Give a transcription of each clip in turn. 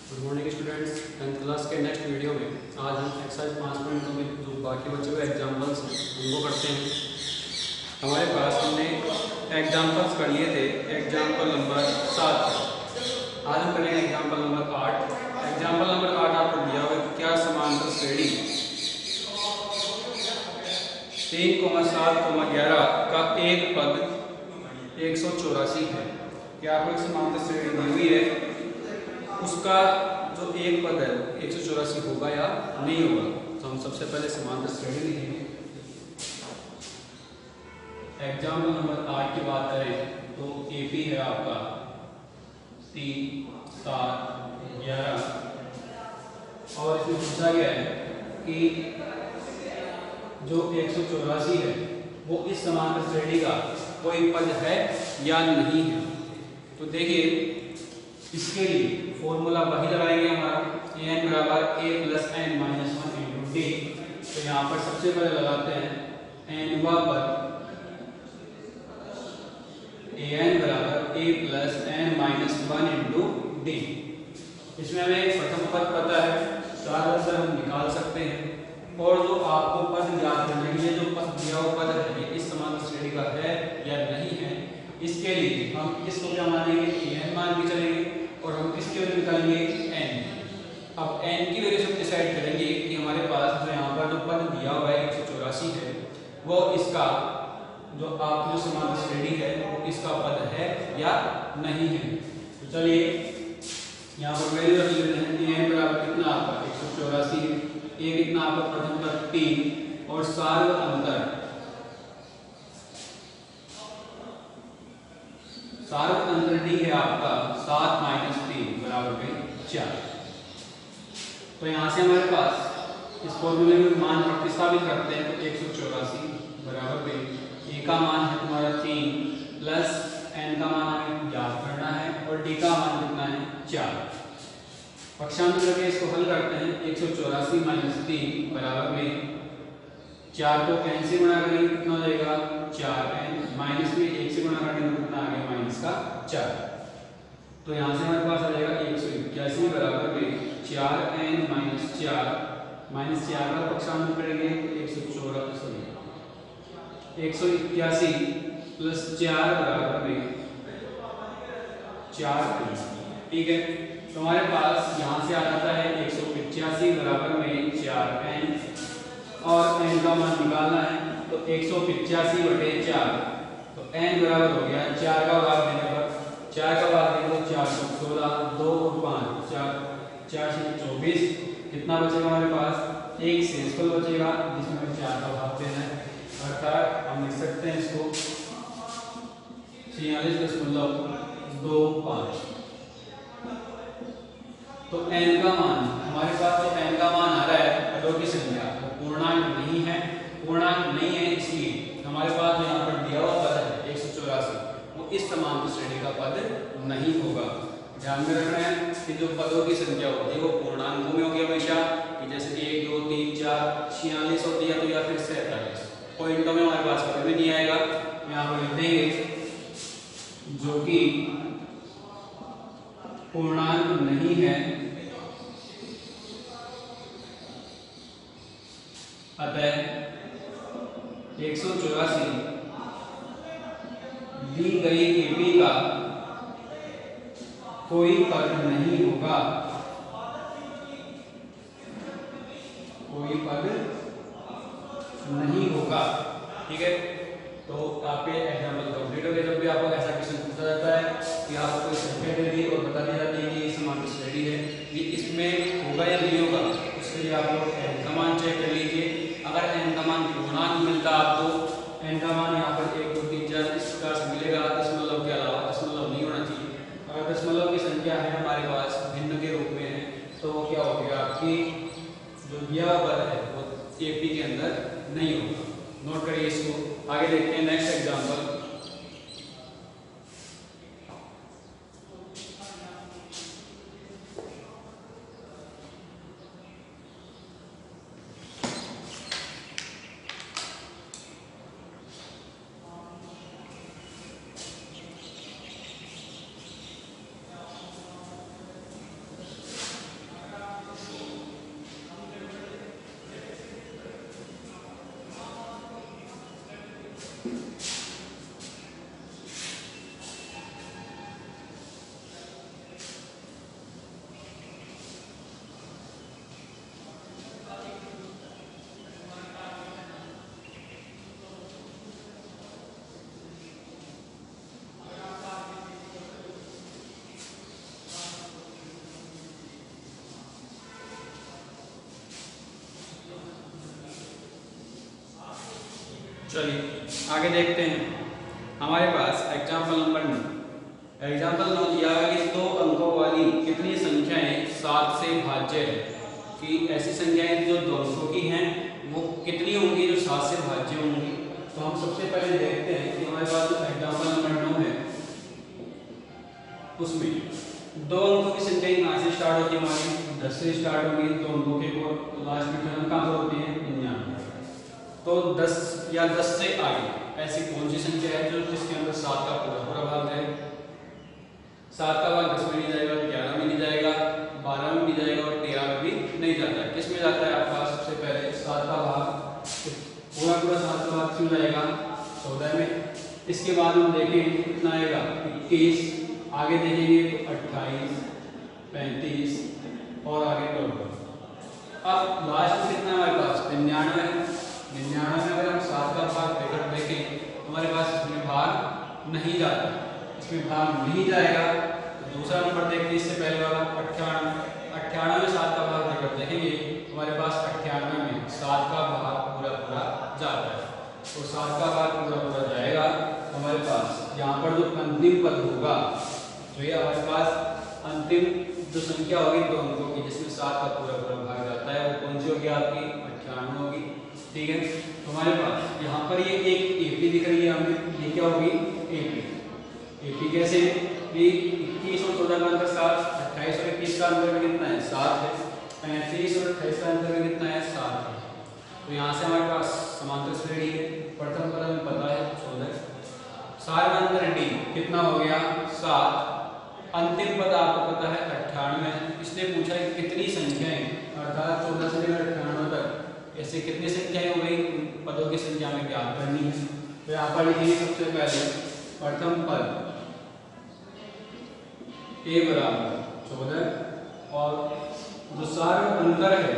Good morning students. 10th class के next video में आज हम एक्सरसाइज 5.2 में जो बाकी बचे हुए एग्जाम्पल्स हैं उनको करते हैं। हमारे पास हमने एग्जाम्पल्स कर लिए थे एग्जाम्पल नंबर 7। आज हम करेंगे एग्जाम्पल नंबर 8। एग्जाम्पल नंबर 8 आपको दिया हुआ है क्या समांतर श्रेणी 3,7,11 का एक पद 184 है। क्या आपको एक समांतर श्रेणी दी हुई है, उसका जो एक पद है 184 होगा या नहीं होगा। तो हम सबसे पहले समांतर श्रेणी लिखेंगे। एग्जाम्पल नंबर 8 की बात करें तो एपी है आपका 3, 7, 11 और इसमें पूछा गया है कि जो 184 है वो इस समांतर श्रेणी का कोई पद है या नहीं है। तो देखिए इसके लिए फॉर्मूला वही लगाएंगे हमारा an बराबर a plus n minus 1 into d. तो यहाँ पर सबसे पहले लगाते हैं n बराबर an बराबर a plus n minus 1 into d. इसमें हमें प्रथम पद पता है, चार आंसर हम निकाल सकते हैं। और जो आपको पद याद करने के लिए जो पद दिया हुआ पद है इस समांतर श्रेणी का है या नहीं है, इसके लिए हम इसको क्या मानेंगे n मान के चलेंगे और हम किसकी वैल्यू निकालेंगे n। अब n की वैल्यू से डिसाइड करेंगे कि हमारे पास जो यहाँ पर जो पद दिया हुआ है 184 है वो इसका जो आपकी जो समांतर श्रेणी है वो इसका पद है या नहीं है। तो चलिए यहाँ पर वैल्यू रख लेते हैं। n बराबर कितना आपका 184 है, a कितना आपका प्रथम पद 3 और सार्व अंतर डी है आपका 7 माइनस 3 बराबर में 4। तो यहाँ से हमारे पास इस फॉर्मूले में मान प्रतिस्थापित करते हैं तो 184 बराबर में a का मान है तुम्हारा 3 प्लस n का मान हमें ज्ञात करना है और d का मान कितना है 4। पक्षांतर करके इसको हल करते हैं। 184 माइनस 3 बराबर में 4 को n से गुणा करेंगे कितना हो जाएगा 4n माइनस में 1 से गुणा करेंगे तो कितना आ गया माइनस का 4। तो यहाँ से हमारे पास आ जाएगा 181 बराबर में 4n माइनस 4 माइनस 4 का पक्षांतर करेंगे 181 प्लस 4 बराबर में 4। ठीक है, तो हमारे पास यहाँ से आ जाता है 185 बराबर में 4n और n का मान निकालना है तो 185 बटे 4 तो n बराबर हो गया 4 का भाग देने पर 4 का भाग देने तो 4 को 16 2 और 5 4 से 24 कितना बचेगा हमारे पास एक शेषफल बचेगा जिसमें हमें 4 का भाग देना है। अर्थात हम लिख सकते हैं इसको 46.25। तो n का मान हमारे पास जो n का मान आ रहा है पदों की संख्या वो पूर्णांक नहीं है। पूर्णांक नहीं है इसलिए हमारे पास जो यहाँ पर दिया हुआ पद है 184 वो इस समांतर श्रेणी का पद नहीं होगा। ध्यान में रखना है कि जो पदों की संख्या होती है वो पूर्णांकों में होगी हमेशा, कि जैसे 1 2 3 4 46 होती है तो या फिर 47 पॉइंटों में हमारे पास कभी भी नहीं आएगा। यहाँ पर लिख देंगे जो कि पूर्णांक नहीं है अतः 184 दी गई एपी का कोई पद नहीं होगा, कोई पद नहीं होगा। ठीक है, तो आपके एग्जाम्पल कंप्लीट हो गए। जब भी आपको ऐसा क्वेश्चन पूछा जाता है कि आपको कोई संख्या दे दी और बता दिया जाती है कि ये समांतर श्रेणी है, ये इसमें होगा या नहीं होगा, उसके लिए आप लोग n का मान चेक कर लीजिए। अगर n का मान पूर्णांक मिलता है आपको, n का मान यहाँ पर 1 2 3 4 इस प्रकार से मिलेगा दशमलव के अलावा, दशमलव नहीं होना चाहिए। अगर दशमलव की संख्या है हमारे पास भिन्न के रूप में है तो वो क्या हो गया आपकी जो दिया पद है वो एपी के अंदर नहीं होगा। नोट करिए इसको। आगे देखते हैं नेक्स्ट एग्जांपल। चलिए आगे देखते हैं। हमारे पास एग्जाम्पल नंबर 9 दिया है कि 2 अंकों वाली कितनी संख्याएं 7 से भाज्य है, कि ऐसी संख्याएं जो 2 अंकों की हैं वो कितनी होंगी जो 7 से भाज्य होंगी। तो हम सबसे पहले देखते हैं कि हमारे पास जो एग्जाम्पल नंबर 9 है उसमें 2 अंकों की संख्या कहाँ से स्टार्ट होती है, हमारी 10 से स्टार्ट होगी। 2 अंकों के लास्ट में टर्म कहाँ पर होती है 99। तो 10 या 10 से आगे ऐसी कौन सी संख्या है जो जिसके अंदर 7 का पूरा भाग है। 7 का भाग 10 में नहीं जाएगा, 11 में नहीं जाएगा, 12 में नहीं जाएगा और 13 में भी नहीं जाता है। किस में जाता है आपका सबसे पहले 7 का भाग, पूरा 7 का भाग क्यों जाएगा 14 में। इसके बाद हम देखेंगे कितना आएगा 21, आगे देखेंगे तो 28, 35 और आगे 14। अब लास्ट में कितना हमारे पास 99 है। 99 में अगर हम 7 का भाग ब्रैकेट देखें तो हमारे पास इसमें भाग नहीं जाता, इसमें भाग नहीं जाएगा। तो दूसरा नंबर देखते हैं इससे पहले वाला 98 में 7 का भाग ब्रैकेट देखेंगे हमारे पास 98 में 7 का भाग पूरा जाता है। तो 7 का भाग पूरा जाएगा हमारे पास यहाँ पर जो अंतिम पद होगा, तो ये हमारे पास अंतिम जो संख्या होगी 2 अंकों की जिसमें 7 का पूरा भाग जाता है वो कौन सी होगी आपकी 98 होगी। ठीक है, तो हमारे पास यहाँ पर ये एक एपी दिख रही है हमें, ये क्या होगी एपी कैसे भी 21 और 14 का अंतर 7, 28 और 21 का अंतर में कितना है 7 है, 35 और 28 का अंतर में कितना है 7 है। तो यहाँ से हमारे पास समांतर श्रेणी है। प्रथम पद हमें पता है 14, सार में अंतर डी कितना हो गया 7, अंतिम पद आपको पता है 98 है। इसने पूछा है कितनी संख्याएं अर्थात 14 से लेकर 98 तक ऐसे कितनी संख्याएं हो गई, पदों की संख्या में ज्ञात करनी है। तो यहाँ पर लिखेंगे सबसे पहले प्रथम पद a बराबर 14 और जो सार अंतर है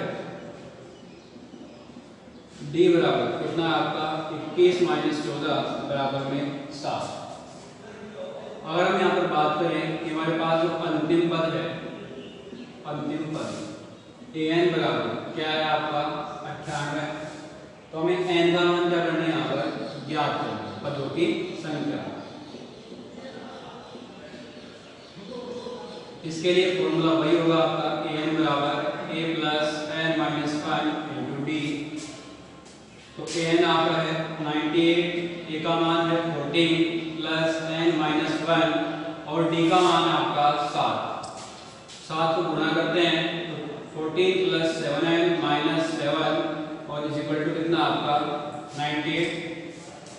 d बराबर कितना आपका 21 माइनस 14 बराबर में 7। अगर हम यहाँ पर बात करें कि हमारे पास जो अंतिम पद है, अंतिम पद an बराबर क्या है आपका 98, तो हमें n का मान क्या करना है यहाँ पर ज्ञात करना पदों की संख्या। इसके लिए फॉर्मूला वही होगा आपका an बराबर a plus n minus 5 into d. तो an आपका है 98, a का मान है 14 प्लस n माइनस 1 और d का मान है आपका 7 को गुणा करते हैं तो 14 प्लस 7n माइनस 7 और इज इक्वल टू कितना आपका 98।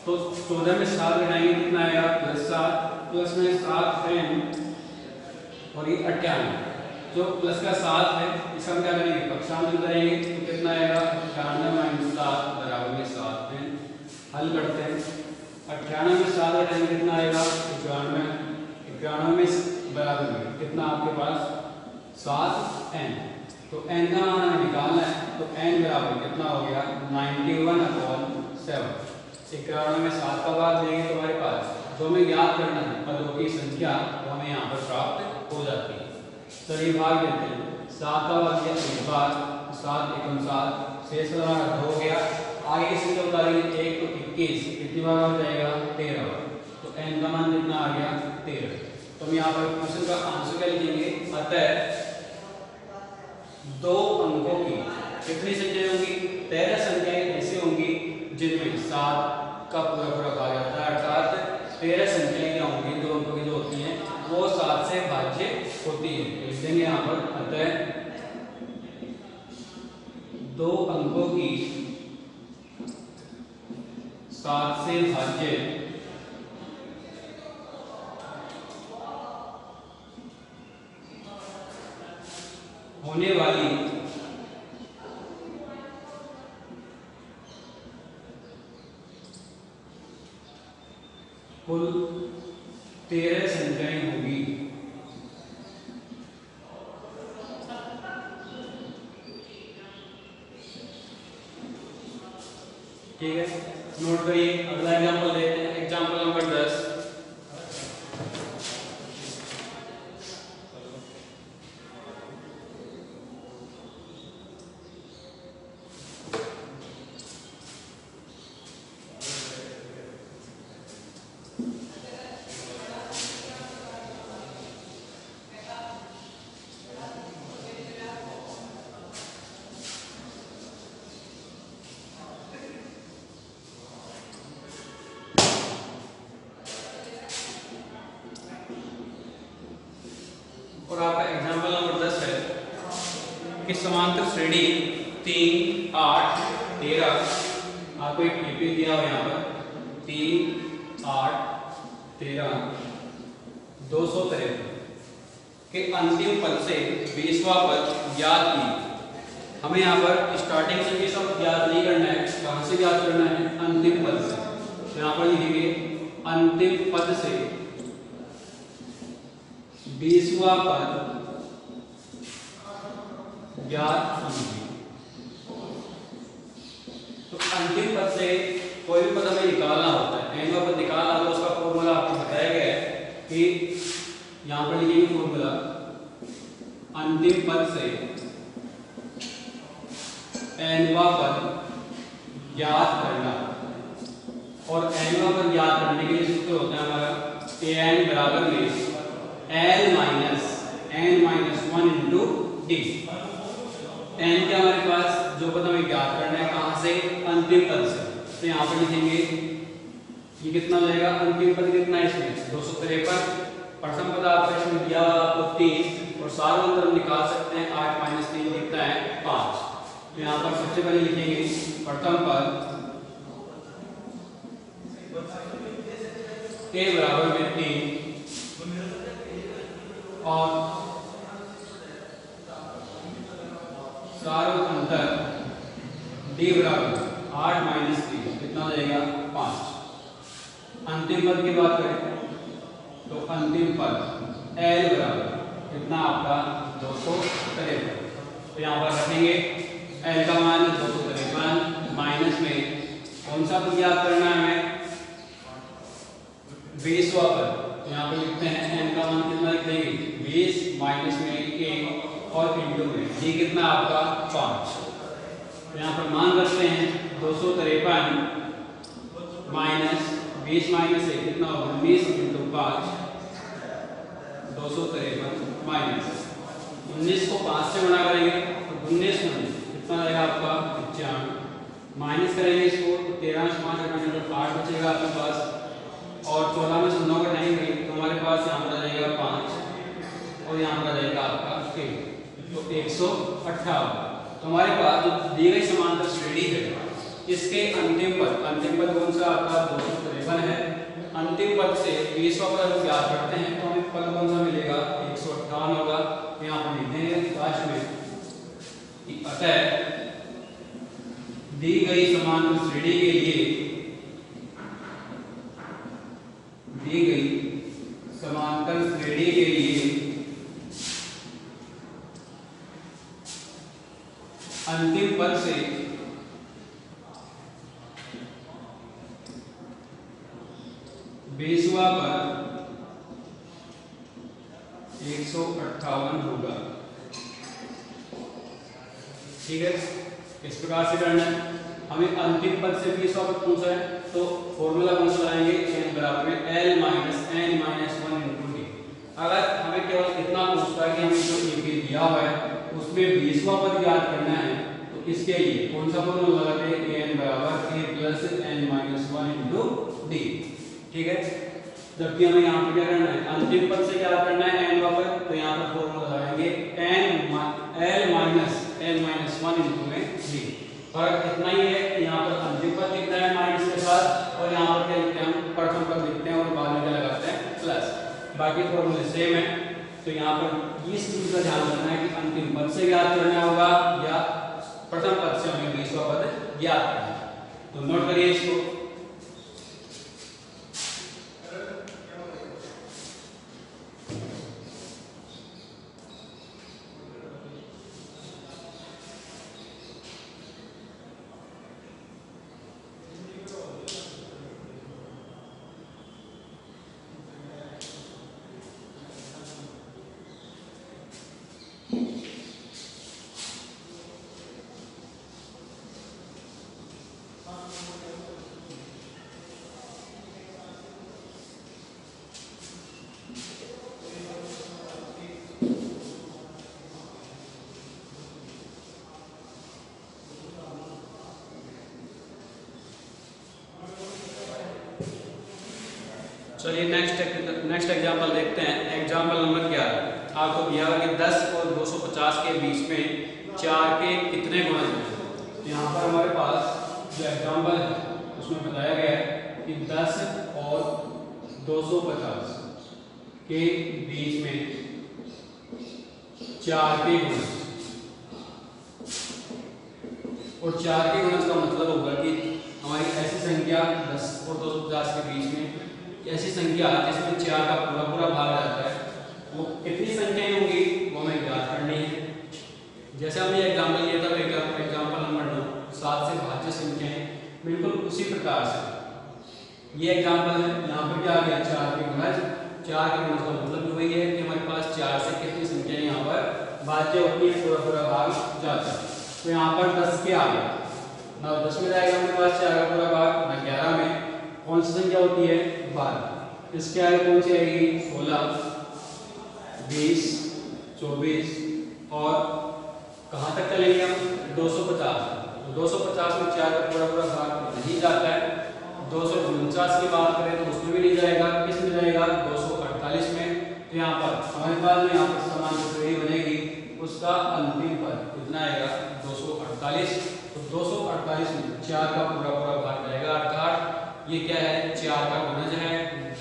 तो 14 में 7 घटाएंगे कितना आएगा प्लस 7 प्लस में 7n और ये 98, जो प्लस का 7 है इसका हम क्या करेंगे पक्षांतर करेंगे तो कितना आएगा 98 माइनस 7 बराबर में 7 है। हल करते हैं 98 में 7 घटाएंगे कितना आएगा 91, 91 में बराबर में कितना आपके पास 7n। तो n का मान हमें निकालना है तो n बराबर कितना हो गया 91/7। 91 में 7 का भाग लेंगे तो हमारे पास जो हमें ज्ञात करना है पदों की संख्या वो हमें यहाँ पर प्राप्त हो जाती है। चलिए भाग लेते हैं 7 का भाग दिया एक बार 7 एकम 7 शेष हमारा हो गया। आगे से जो उतारेंगे 1 तो 21 कितनी बार हो जाएगा 13 बार, तो n का मान कितना आ गया 13। तो हम यहाँ पर क्वेश्चन का आंसर क्या लिखेंगे, अतः 2 अंकों की कितनी संख्याएं होंगी 13 संख्याएं ऐसी होंगी जिनमें 7 का पूरा भाग जाता है, अर्थात 13 संख्याएं क्या होंगी 2 अंकों की जो होती हैं वो 7 से भाज्य होती है। लिख देंगे यहाँ पर अतः 2 अंकों की 7 से भाज्य होने वाली कुल 13 संख्याएं होगी। ठीक है, नोट करिए। अगला एग्जांपल देखते हैं, एग्जांपल नंबर 10। और आपका एग्जाम्पल नंबर 10 है कि समांतर श्रेणी 3, 8, 13, आपको एक टीपी दिया हुआ यहाँ पर 3, 8, 13, 253 के अंतिम पद से 20वां पद ज्ञात कीजिए। हमें यहाँ पर स्टार्टिंग से 20वां पद ज्ञात नहीं करना है, कहाँ से ज्ञात करना है? अंतिम पद से। तो यहाँ पर लिखेंगे अंतिम पद से 20वां पद ज्ञात कीजिए। तो अंतिम पद से कोई भी पद हमें निकालना होता है, एनवां पद निकालना तो उसका फॉर्मूला आपको बताया गया है कि यहाँ पर लिखेंगे फॉर्मूला अंतिम पद से एनवां पद ज्ञात करना। और एनवां पद ज्ञात करने के लिए सूत्र होता है हमारा एन बराबर में l minus n minus 1 into d. N के हमारे पास जो पद हमें ज्ञात करना है कहाँ से? अंतिम पद से। तो यहाँ पर लिखेंगे ये कितना हो जाएगा? अंतिम पद कितना है इसमें? 253। प्रथम पद आपका इसमें दिया हुआ आपको 3 और सारा अंतर हम निकाल सकते हैं 8 माइनस 3 कितना है? 5। तो यहाँ पर सबसे पहले लिखेंगे प्रथम पद a बराबर में 3 और सारा अंतर d बराबर 8 माइनस 3 कितना हो जाएगा? 5। अंतिम पद की बात करें तो अंतिम पद L बराबर कितना आपका? 253। तो यहाँ पर रखेंगे L का मान 253 माइनस में कौन सा पद ज्ञात करना है हमें? 20वां पद। तो यहाँ पर लिखते हैं n का मान कितना लिख देंगे? 20 माइनस में a और इंटू में d कितना आपका? 5। तो यहाँ पर मान रखते हैं 253 माइनस 20 माइनस 1 कितना होगा? 19 इंटू 5 253 माइनस 19 को 5 से गुणा करेंगे तो 19 कितना रहेगा आपका? 95। माइनस करेंगे इसको तो 13 से 5 घटाएंगे तो 8 बचेगा आपके पास और 14 में से 9 घटाएंगे तो हमारे पास यहाँ पर आ जाएगा 5 और यहाँ पर आ जाएगा आपका 1 तो 158। तो हमारे पास जो दी गई समांतर श्रेणी है इसके अंतिम पद कौन सा आपका? 253 है। अंतिम पद से 20वां पद हम ज्ञात करते हैं तो हमें पद कौन सा मिलेगा? 158 होगा। तो यहाँ पर लिखते हैं लास्ट में कि अतः दी गई समांतर श्रेणी के लिए दी गई समांतर श्रेणी के लिए अंतिम पद से 20वां पद 158 होगा। ठीक है, इस प्रकार से करना है। हमें अंतिम पद से 20वां पद पूछा है तो फॉर्मूला कौन सा लगाएंगे? n बराबर में l minus n minus 1 into D. अगर हमें केवल इतना पूछता है कि हमें जो टीपी दिया हुआ है उसमें 20वां पद ज्ञात करना है तो इसके लिए कौन सा फॉर्मूला लगाते हैं? n बराबर a plus n minus 1 into D. ठीक है, जबकि हमें यहाँ पे क्या करना है? अंतिम पद से क्या करना है? n वापस। तो यहाँ पर फॉर्मूला लगाएंगे l minus n minus 1 into में d। फर्क इतना ही है कि यहाँ पर अंतिम पद लिखता है माइनस के साथ और यहाँ पर क्या लिखते हैं? हम प्रथम पद लिखते हैं और बाद में क्या लगाते हैं? प्लस। बाकी फॉर्मूले सेम है। तो यहाँ पर इस चीज का ध्यान रखना है कि अंतिम पद से ज्ञात करना होगा या प्रथम पद से हमें 20वां पद ज्ञात करना है। तो नोट करिए इसको। चलिए नेक्स्ट एग्जांपल देखते हैं। Example number 11। आपको दिया हुआ कि 10 और 250 के बीच में 4 के कितने गुणज हैं। यहाँ पर हमारे पास जो एग्जाम्पल है उसमें बताया गया है कि 10 और 250 के बीच में 4 के गुणज, और 4 के गुणज का मतलब होगा कि हमारी ऐसी संख्या 10 और 250 के बीच में ऐसी संख्या जिसमें 4 का पूरा पूरा भाग आता है, वो कितनी संख्याएं होंगी वो हमें ज्ञात करनी है। जैसे हमने एग्जाम्पल लिया था एग्जाम्पल नंबर 9, 7 से भाज्य संख्याएं, बिल्कुल उसी प्रकार से ये एग्जाम्पल है। यहाँ पर क्या आ गया 4 के गुणज। 4 के गुणज का मतलब वही है कि हमारे पास 4 से कितनी संख्याएं यहाँ पर भाज्य होती है, पूरा पूरा भाग जाता है। तो यहाँ पर 10 के आ गया ना, 10 में जाएगा हमारे पास 4 का पूरा भाग, ना 11 में कौन सी संख्या होती है 12। इसके आगे कौन सी आएगी 16, 20, 24 और कहाँ तक चलेंगे हम 250। तो 250 में 4 का पूरा पूरा भाग नहीं जाता है। 249 की बात करें तो उसमें भी नहीं जाएगा, किस में जाएगा 248 में। तो यहाँ पर हमारे पास में यहाँ पर समान श्रेणी बनेगी, उसका अंतिम पद कितना आएगा 248। तो 248 में 4 का पूरा पूरा भाग जाएगा, अर्थात ये क्या है 4 का गुणज है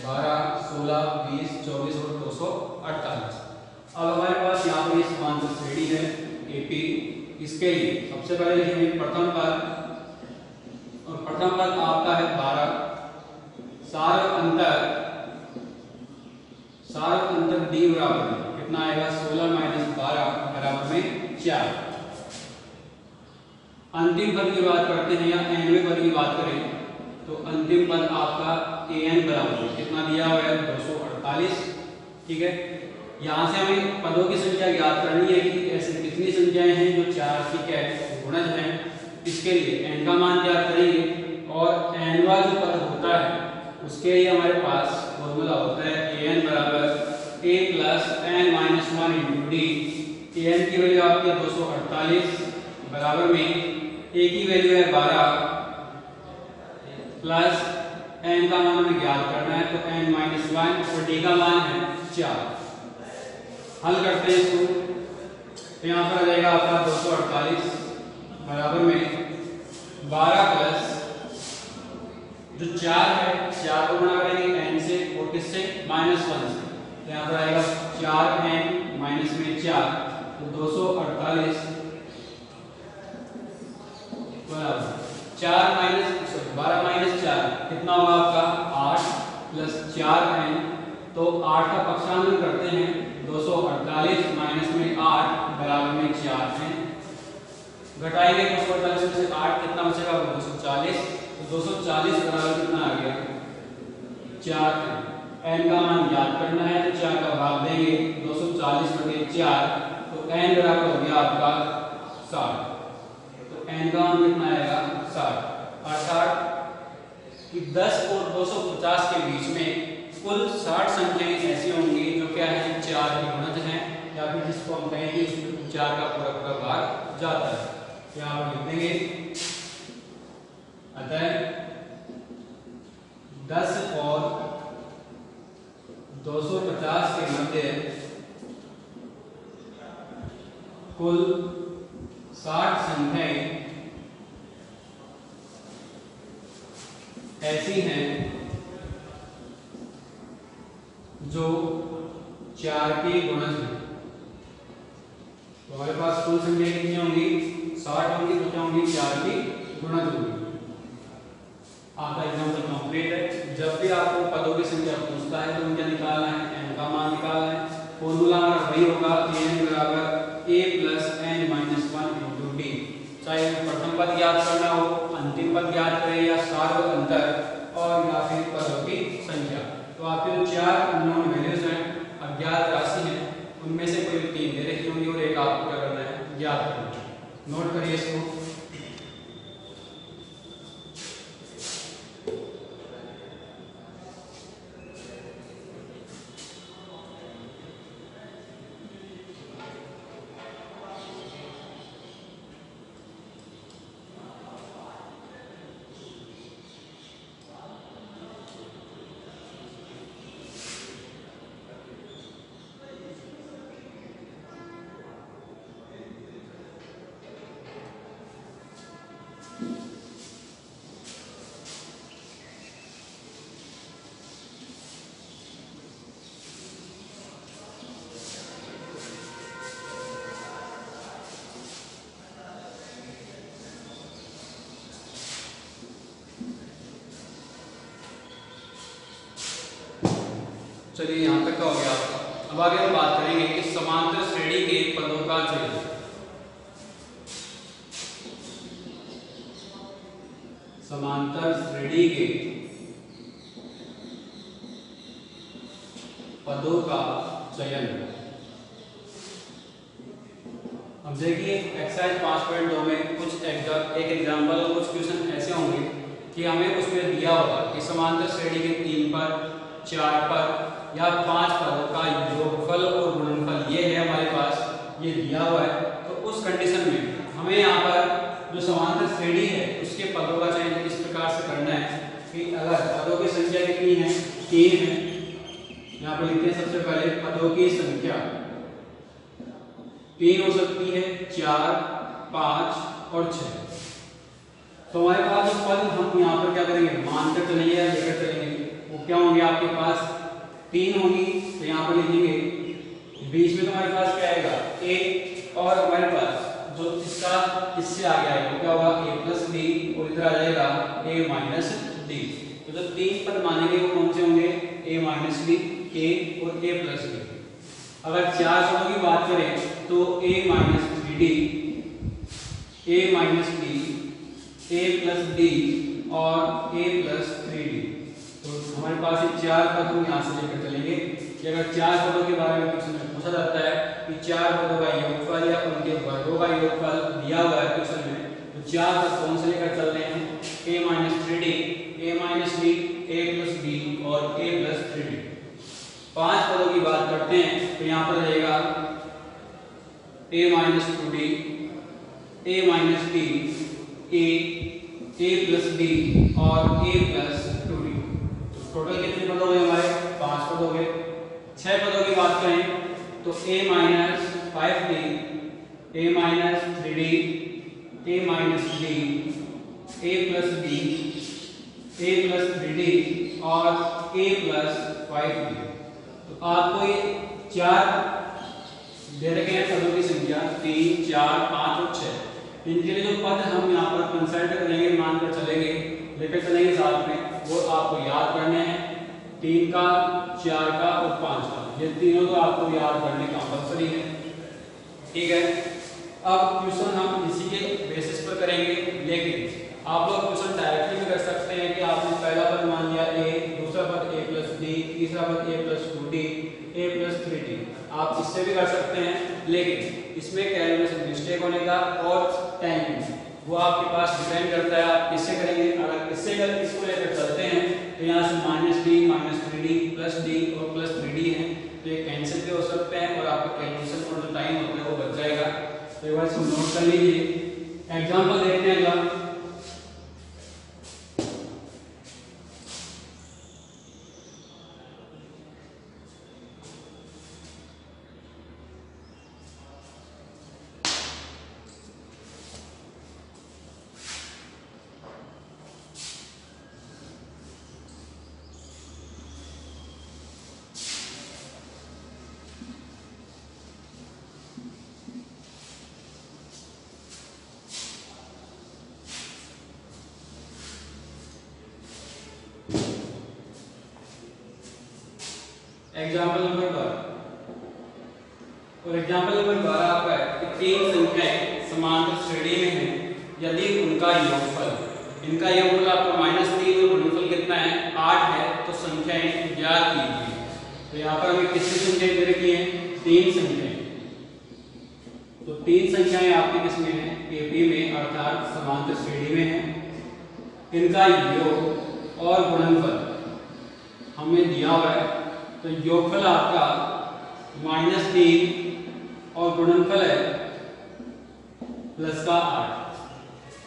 12, 16, 20, 24 और 248। अब हमारे पास यहाँ पर समांतर श्रेणी है एपी। इसके लिए सबसे पहले लिखेंगे प्रथम पद, और प्रथम पद आपका है 12, सार अंतर डी बराबर कितना आएगा 16 - 12 बराबर में 4। अंतिम पद की बात करते हैं या nवें पद की बात करें तो अंतिम पद आपका an बराबर कितना दिया हुआ है 248। ठीक है, यहाँ से हमें पदों की संख्या ज्ञात करनी है कि ऐसे कितनी संख्याएं हैं जो 4 की क्या है गुणज हैं। इसके लिए n का मान ज्ञात करेंगे, और nवा जो पद होता है उसके लिए हमारे पास फॉर्मूला होता है an बराबर a plus n minus 1 into D. an की वैल्यू आपकी 248 बराबर में a की वैल्यू है 12 प्लस n का मान हमें ज्ञात करना है, तो n माइनस 1 और d का मान है 4। हल करते हैं इसको, तो यहाँ पर आ जाएगा आपका 248 बराबर में 12 प्लस जो 4 है 4 को गुणा करेंगे n से और किससे -1 से, तो यहाँ पर आएगा 4n माइनस में 4, तो 248 बराबर 12 माइनस 4 कितना होगा आपका 8 प्लस 4n, तो 8 का पक्षांतर करते हैं 248 माइनस में 8 बराबर में 4n। घटाएंगे 248 में से 8 कितना बचेगा 240, तो 240 बराबर कितना आ गया 4n। n का मान ज्ञात करना है तो 4 का भाग देंगे 240 बटे 4, तो n बराबर हो गया आपका 60। तो n का मान कितना आएगा 60, अर्थात कि 10 और 250 के बीच में कुल 60 संख्याएं ऐसी होंगी जो क्या है 4 के गुणज हैं, या फिर जिसको हम कहें कि 4 का पूरा पूरा भाग जाता है। यहाँ पर लिख देंगे अतः 10 और 250 के मध्य कुल 60 संख्याएं ऐसी हैं जो 4 के गुणज हैं। तो हमारे पास कुल संख्या कितनी होंगी 60 होंगी, तो क्या होंगी 4 की गुणज होंगी। आपका एग्जाम्पल कंप्लीट है। जब भी आपको पदों की संख्या पूछता है तो उनका निकालना है, n का मान निकालना है। फॉर्मूला हमारा वही होगा n बराबर a plus n minus 1 into D. चाहे प्रथम पद ज्ञात करना हो, अंतिम पद ज्ञात करें, या सार अंतर और या फिर पदों की संख्या। तो आपके जो 4 अननोन वैल्यूज हैं, अज्ञात राशि हैं, उनमें से कोई 3 दे रखी होंगी और एक आपको क्या करना है ज्ञात करना है। नोट करिए इसको। चलिए यहाँ तक का हो गया आपका। अब आगे हम बात करेंगे कि समांतर श्रेणी के पदों का चयन। समांतर श्रेणी के पदों का चयन। अब देखिए एक्सरसाइज 5.2 में कुछ एक एग्जांपल और कुछ क्वेश्चन ऐसे होंगे कि हमें उसमें दिया होगा कि समांतर श्रेणी के 3 पद, 4 पद या 5 पदों का योगफल और गुणनफल ये है हमारे पास, ये दिया हुआ है। तो उस कंडीशन में हमें यहाँ पर जो समांतर श्रेणी है उसके पदों का चयन इस प्रकार से करना है कि अगर पदों की संख्या कितनी है, 3 है, यहाँ पर लिखते हैं सबसे पहले पदों की संख्या 3 हो सकती है, 4, 5 और 6। तो हमारे पास जो पद हम यहाँ पर क्या करेंगे, मानकर चलेंगे या लेकर चलेंगे, वो क्या होंगे आपके पास 3 होंगी। तो यहाँ पर लिखेंगे बीच में तो हमारे पास क्या आएगा a, और हमारे पास जो इसका इससे आगे आएगा क्या होगा a प्लस b, और इधर आ जाएगा a माइनस d। तो जो 3 पद मानेंगे वो कौन से होंगे, a माइनस b, a और a प्लस b। अगर 4 पदों की बात करें तो a minus 3d, a minus b, a plus d और a प्लस 3d। तो हमारे पास ये 4 पद हम यहाँ से लेकर चलेंगे कि अगर 4 पदों के बारे में क्वेश्चन में पूछा जाता है कि 4 पदों का योगफल या उनके वर्गों का योगफल दिया हुआ है क्वेश्चन में, तो 4 पद कौन से लेकर चल रहे हैं, a minus 3d, a minus b, a plus b और a प्लस 3d। 5 पदों की बात करते हैं तो यहाँ पर रहेगा a minus 2d, a minus b, a plus b और a प्लस 2d। तो टोटल कितने पद हो गए हमारे, 5 पद हो गए। 6 पदों की बात करें तो a minus 5d, a minus 3d, a minus b, a plus b, a plus 3d और a प्लस 5d। तो आपको ये 4 दे रखे हैं पदों की संख्या 3, 4, 5 और 6। इनके लिए जो पद हम यहाँ पर कंसल्ट करेंगे, मानकर चलेंगे, लेकर चलेंगे साथ में, वो आपको याद करने हैं। 3 का, 4 का और 5 का, ये तीनों तो आपको याद करने कंपल्सरी है, ठीक है। अब क्वेश्चन हम इसी के बेसिस पर करेंगे, लेकिन आप लोग क्वेश्चन डायरेक्टली भी कर सकते हैं कि आपने पहला पद मान लिया a, दूसरा पद a प्लस d, तीसरा पद a plus 2d, a plus 3d। आप इससे भी कर सकते हैं, लेकिन इसमें कैलकुलेशन मिस्टेक होने का और टाइम वो आपके पास डिपेंड करता है आप किससे करेंगे। अगर इससे अगर इसको लेकर चलते हैं तो यहाँ से minus d, minus 3d, plus d और प्लस 3d है, तो ये कैंसिल भी हो सकते हैं और आपका कैलकुलेशन और जो टाइम होता है वो बच जाएगा। तो एक बार इसको नोट कर लीजिए। एग्जाम्पल देखते हैं अगला। एग्जाम्पल नंबर 12, और एग्जाम्पल नंबर 12 आपका है कि 3 संख्याएं समांतर श्रेणी में हैं यदि उनका योगफल, इनका योगफल आपका -3 और गुणनफल कितना है 8 है, तो संख्याएं ज्ञात कीजिए। तो यहाँ पर हमें कितनी संख्याएं दे रखी हैं, 3 संख्याएं। तो 3 संख्याएं आपकी किसमें है, AP में, अर्थात समांतर श्रेणी में है। इनका योग और गुणनफल हमें दिया हुआ है। तो योगफल आपका -3 और गुणनफल है प्लस का 8।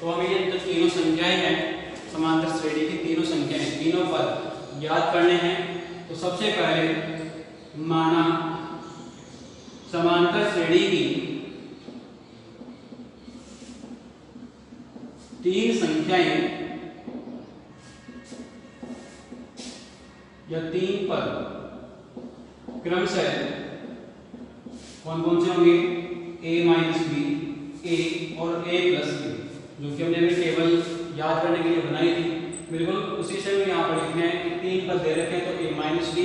तो हमें ये जो तीनों संख्याएं हैं समांतर श्रेणी की, तीनों संख्याएं, तीनों पद याद करने हैं। तो सबसे पहले माना समांतर श्रेणी की 3 संख्याएं या 3 पद क्रमशः कौन कौन से होंगे, a माइनस बी, a और a प्लस b, जो कि हमने अभी टेबल याद करने के लिए बनाई थी। बिल्कुल उसी से भी यहाँ पर लिखना है कि 3 पद दे रखे हैं, तो a माइनस b,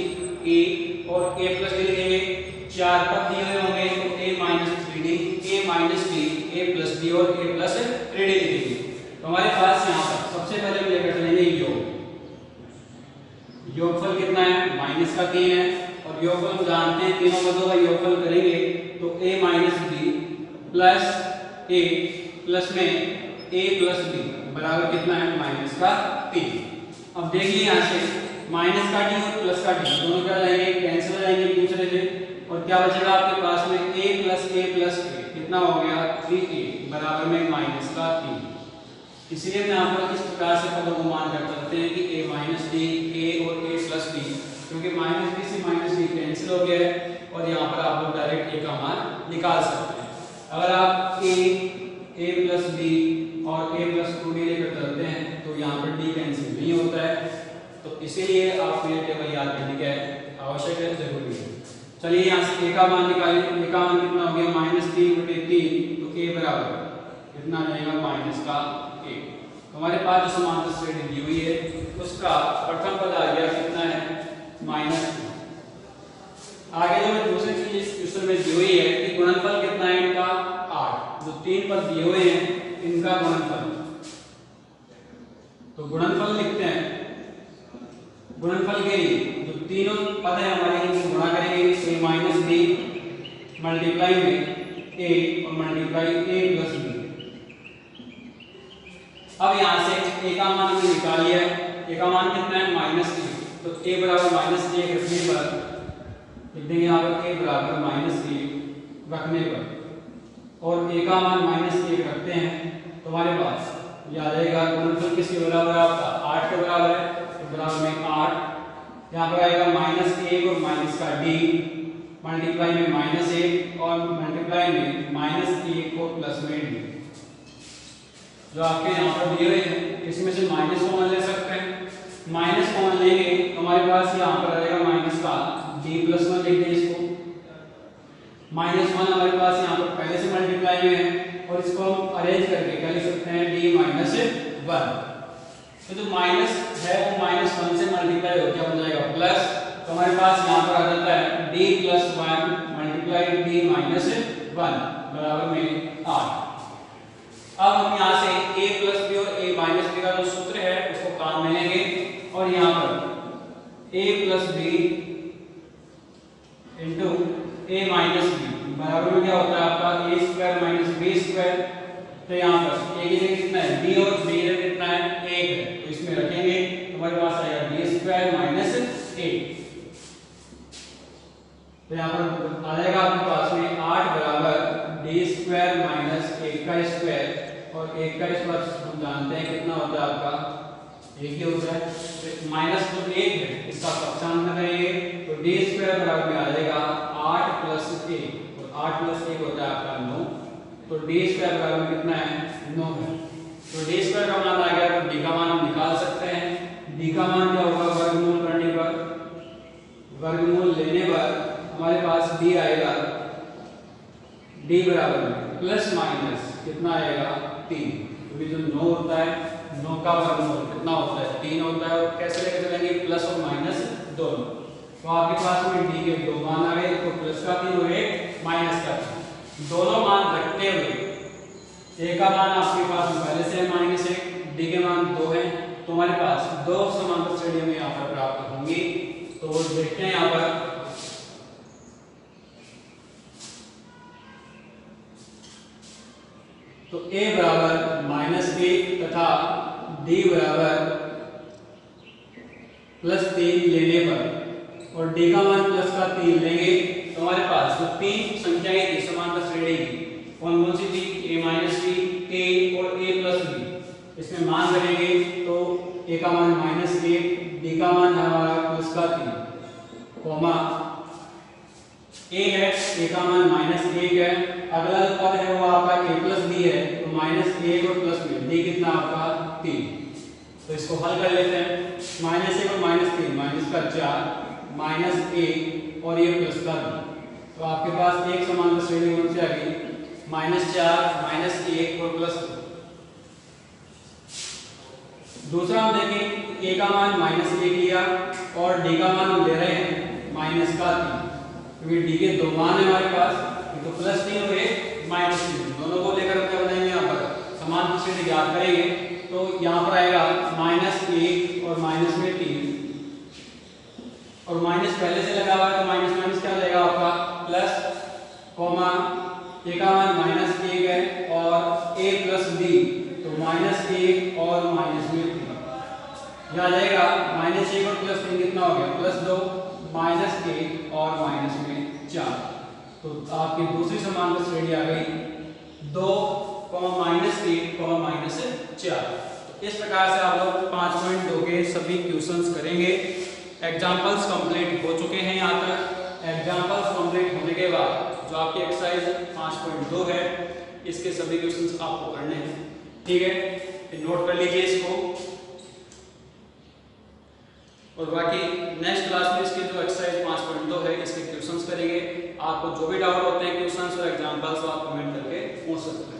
a और a प्लस डी लिखेंगे। 4 पद दिए हुए होंगे तो a minus 3d, a minus d, a plus d और a प्लस 3d लिखेंगे। तो हमारे पास यहाँ पर सबसे पहले हम लेकर चलेंगे योग। योगफल कितना है? माइनस का 3 है और योगफल हम जानते हैं तीनों पदों का योगफल करेंगे तो a minus b plus a plus में a प्लस b बराबर कितना है? माइनस का 3। अब देखिए यहाँ से माइनस का d और प्लस का d दोनों क्या जाएंगे? कैंसिल हो जाएंगे एक दूसरे से और क्या बचेगा आपके पास में? a प्लस a कितना हो गया? 3a बराबर में माइनस का 3। इसलिए मैं यहाँ पर इस प्रकार से पदों को मान कर सकते हैं कि a माइनस डी, a और a प्लस डी, क्योंकि माइनस बी से माइनस डी कैंसिल हो गया है और यहाँ पर आप लोग डायरेक्ट a का मान निकाल सकते हैं। अगर आप a प्लस बी और a प्लस 2d लेकर चलते हैं तो यहाँ पर d कैंसिल नहीं होता है, तो इसीलिए आपको ये टेबल याद करने का आवश्यक है, जरूरी है। चलिए यहाँ से a का मान निकालिए। a का मान कितना हो गया? माइनस 3/3, तो a बराबर कितना जाएगा? माइनस का 1। तो हमारे पास जो समांतर श्रेणी दी हुई है उसका प्रथम पद आ गया कितना है? माइनस 2। आगे जो दूसरी चीज इस क्वेश्चन में दी हुई है कि गुणनफल कितना है इनका? 8। जो 3 पद दिए हुए हैं इनका गुणनफल, तो गुणनफल लिखते हैं। गुणनफल के लिए जो तीनों पद है हमारे इनको गुणा करेंगे a माइनस b मल्टीप्लाई में a और मल्टीप्लाई a प्लस b। अब यहाँ से a का मान हमने निकाल लिया है। a का मान कितना है? माइनस 1, तो a बराबर माइनस 1 रखने पर लिख देंगे यहाँ पर a बराबर माइनस 1 रखने पर और a का मान माइनस 1 रखते हैं तो हमारे पास ये आ जाएगा गुणनफल किसके बराबर है? आपका 8 के बराबर है, तो बराबर में 8। यहाँ पर आएगा माइनस 1 और माइनस का d मल्टीप्लाई में माइनस 1 और मल्टीप्लाई में माइनस 1 और प्लस में d। जो आपके यहाँ पर दिए हुए हैं इसमें से माइनस कॉमन ले सकते हैं। माइनस कॉमन लेंगे तो हमारे पास यहाँ पर आएगा माइनस का d प्लस 1 लिख दें इसको। माइनस 1 हमारे पास यहाँ पर पहले से मल्टीप्लाई में है और इसको हम अरेंज करके क्या लिख सकते हैं? d minus 1। तो जो माइनस है वो माइनस 1 से मल्टीप्लाई हो क्या हो जाएगा? प्लस। तो हमारे पास यहाँ पर आ जाता है d plus 1 multiply d minus 1 बराबर में 8। अब हम यहाँ से a प्लस b और a माइनस b का जो सूत्र है उसको काम में लेंगे और यहाँ पर a plus b into a minus b बराबर में क्या होता है आपका? a square minus b square. तो यहाँ पर a की जगह कितना है? b और b कितना है? 1 है, तो इसमें रखेंगे तो हमारे पास आएगा b स्क्वायर माइनस 1। तो यहाँ पर आ जाएगा आपके पास में 8 बराबर d स्क्वायर माइनस 1 का स्क्वायर और 1 का स्क्वायर हम जानते हैं कितना होता है आपका? 1 ही होता है। तो माइनस तो 1 है, इसका पक्षांतर करेंगे तो d स्क्वायर बराबर में आ जाएगा 8 प्लस 1 और 8 प्लस 1 होता है आपका 9। तो d स्क्वायर बराबर कितना है? 9 है। तो d स्क्वायर का मान आ गया तो d का मान हम निकाल सकते हैं। d का मान क्या होगा? वर्गमूल करने पर, वर्गमूल लेने पर हमारे पास d आएगा d बराबर में प्लस माइनस कितना आएगा? 3। क्योंकि जो 9 होता है 9 का वर्गमूल कितना होता है? 3 होता है। और कैसे लेकर चलेंगे? प्लस और माइनस दोनों। तो आपके पास में d के 2 मान आ गए, तो प्लस का 3 और एक माइनस का 3। दोनों मान रखते हुए a का मान आपके पास पहले से है माइनस 1, d के मान 2 है, तो हमारे पास दो समांतर श्रेणियां में यहाँ पर प्राप्त होंगी। तो देखते हैं यहाँ पर तो a बराबर माइनस 1 तथा d बराबर प्लस 3 लेने पर और d का मान प्लस का 3 लेंगे तो हमारे पास जो 3 संख्याएं थी समांतर श्रेणी की कौन कौन सी थी? a माइनस b, a और a प्लस b। इसमें मान रखेंगे तो a का मान माइनस 1, d का मान हमारा प्लस का 3, कोमा a है, a का मान माइनस 1 है। अगला जो पद है वो आपका a प्लस b है, तो माइनस 1 और प्लस b, d कितना आपका 3। तो इसको हल कर लेते हैं। माइनस 1 और माइनस 3, माइनस का 4 माइनस 1 और ये प्लस का 2। तो आपके पास एक समांतर श्रेणी कौन सी आ गई? -4 -1 और प्लस 2। दूसरा हम देखें a का मान -1 लिया और d का मान हम ले रहे हैं माइनस का 3, क्योंकि डी के दो मान है हमारे पास, ये तो +3 और ये -3, दोनों को लेकर क्या बनाएंगे, यहाँ पर समान श्रेणी ज्ञात करेंगे। तो यहाँ पर आएगा -1 और माइनस में 3, और माइनस पहले से लगा हुआ है तो माइनस माइनस क्या हो जाएगा आपका प्लस, कॉमा ए का मान -1 है और a प्लस b, तो -1 और माइनस में 3, यह आ जाएगा -1 और +3 कितना हो गया, +2, -1 और माइनस में 4। तो आपकी दूसरी समांतर श्रेणी आ गई 2, -1, -4। तो इस प्रकार से आप लोग 5.2 के सभी क्वेश्चंस करेंगे। एग्जाम्पल्स कंप्लीट हो चुके हैं यहाँ तक। एग्जाम्पल्स कंप्लीट होने के बाद जो आपकी एक्सरसाइज 5.2 है, इसके सभी क्वेश्चंस आपको करने हैं, ठीक है, नोट कर लीजिए इसको। और बाकी नेक्स्ट क्लास में इसके जो एक्सरसाइज 5.2 है इसके क्वेश्चंस करेंगे। आपको जो भी डाउट होते हैं क्वेश्चंस और एग्जाम्पल्स आप कमेंट करके पूछ सकते हैं।